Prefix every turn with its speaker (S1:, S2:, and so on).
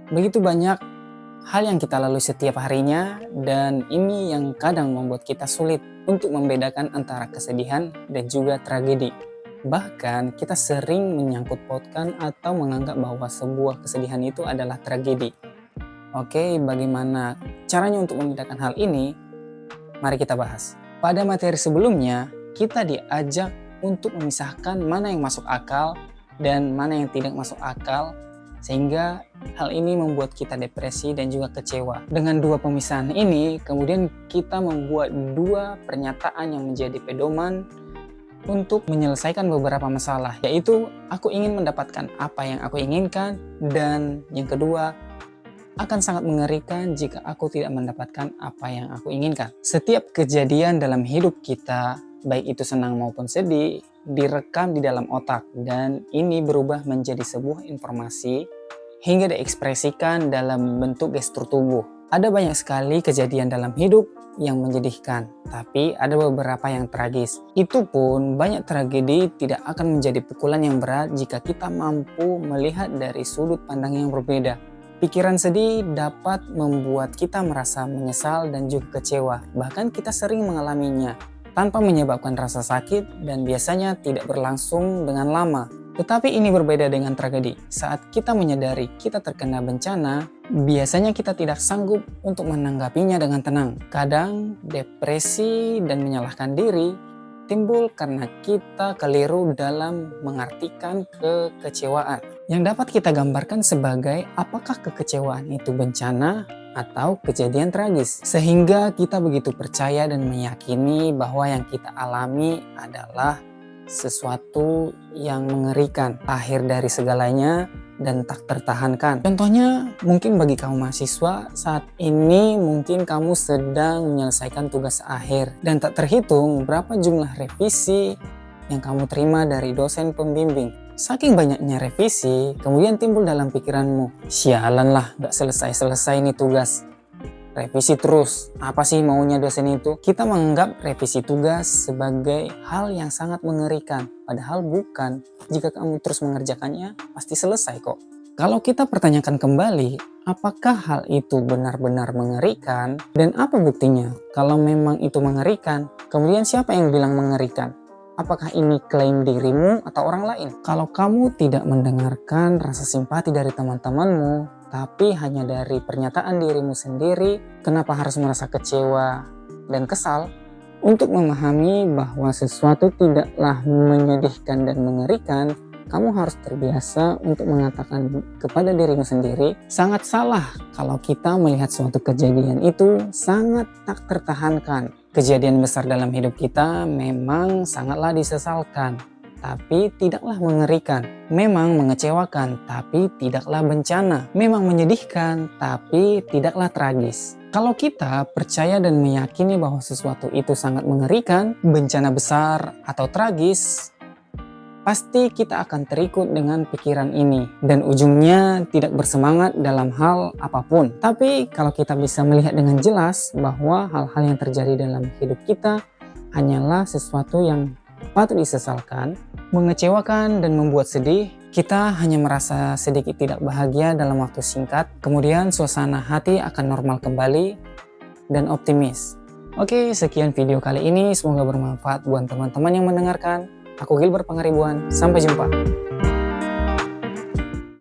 S1: Begitu banyak hal yang kita lalui setiap harinya, dan ini yang kadang membuat kita sulit untuk membedakan antara kesedihan dan juga tragedi. Bahkan kita sering menyangkut pautkan atau menganggap bahwa sebuah kesedihan itu adalah tragedi. Oke, bagaimana caranya untuk membedakan hal ini? Mari kita bahas. Pada materi sebelumnya, kita diajak untuk memisahkan mana yang masuk akal dan mana yang tidak masuk akal, sehingga hal ini membuat kita depresi dan juga kecewa. Dengan dua pemisahan ini, kemudian kita membuat dua pernyataan yang menjadi pedoman untuk menyelesaikan beberapa masalah, yaitu aku ingin mendapatkan apa yang aku inginkan, dan yang kedua, akan sangat mengerikan jika aku tidak mendapatkan apa yang aku inginkan. Setiap kejadian dalam hidup kita, baik itu senang maupun sedih, direkam di dalam otak, dan ini berubah menjadi sebuah informasi hingga diekspresikan dalam bentuk gestur tubuh. Ada banyak sekali kejadian dalam hidup yang menyedihkan, tapi ada beberapa yang tragis. Itu pun banyak tragedi tidak akan menjadi pukulan yang berat jika kita mampu melihat dari sudut pandang yang berbeda. Pikiran sedih dapat membuat kita merasa menyesal dan juga kecewa. Bahkan kita sering mengalaminya tanpa menyebabkan rasa sakit dan biasanya tidak berlangsung dengan lama. Tetapi ini berbeda dengan tragedi. Saat kita menyadari kita terkena bencana, biasanya kita tidak sanggup untuk menanggapinya dengan tenang. Kadang depresi dan menyalahkan diri timbul karena kita keliru dalam mengartikan kekecewaan. Yang dapat kita gambarkan sebagai apakah kekecewaan itu bencana atau kejadian tragis. Sehingga kita begitu percaya dan meyakini bahwa yang kita alami adalah sesuatu yang mengerikan, akhir dari segalanya dan tak tertahankan. Contohnya mungkin bagi kamu mahasiswa saat ini, mungkin kamu sedang menyelesaikan tugas akhir dan tak terhitung berapa jumlah revisi yang kamu terima dari dosen pembimbing. Saking banyaknya revisi, kemudian timbul dalam pikiranmu, sialan lah, gak selesai-selesai nih tugas. Revisi terus, apa sih maunya dosen itu? Kita menganggap revisi tugas sebagai hal yang sangat mengerikan, padahal bukan. Jika kamu terus mengerjakannya, pasti selesai kok. Kalau kita pertanyakan kembali, apakah hal itu benar-benar mengerikan? Dan apa buktinya kalau memang itu mengerikan? Kemudian siapa yang bilang mengerikan? Apakah ini klaim dirimu atau orang lain? Kalau kamu tidak mendengarkan rasa simpati dari teman-temanmu, tapi hanya dari pernyataan dirimu sendiri, kenapa harus merasa kecewa dan kesal? Untuk memahami bahwa sesuatu tidaklah menyedihkan dan mengerikan, kamu harus terbiasa untuk mengatakan kepada dirimu sendiri, sangat salah kalau kita melihat suatu kejadian itu sangat tak tertahankan. Kejadian besar dalam hidup kita memang sangatlah disesalkan, tapi tidaklah mengerikan. Memang mengecewakan, tapi tidaklah bencana. Memang menyedihkan, tapi tidaklah tragis. Kalau kita percaya dan meyakini bahwa sesuatu itu sangat mengerikan, bencana besar atau tragis, pasti kita akan terikut dengan pikiran ini dan ujungnya tidak bersemangat dalam hal apapun. Tapi kalau kita bisa melihat dengan jelas bahwa hal-hal yang terjadi dalam hidup kita hanyalah sesuatu yang patut disesalkan, mengecewakan dan membuat sedih, kita hanya merasa sedikit tidak bahagia dalam waktu singkat, kemudian suasana hati akan normal kembali dan optimis. Oke, sekian video kali ini, semoga bermanfaat buat teman-teman yang mendengarkan. Aku Gilbert Pangaribuan, sampai jumpa.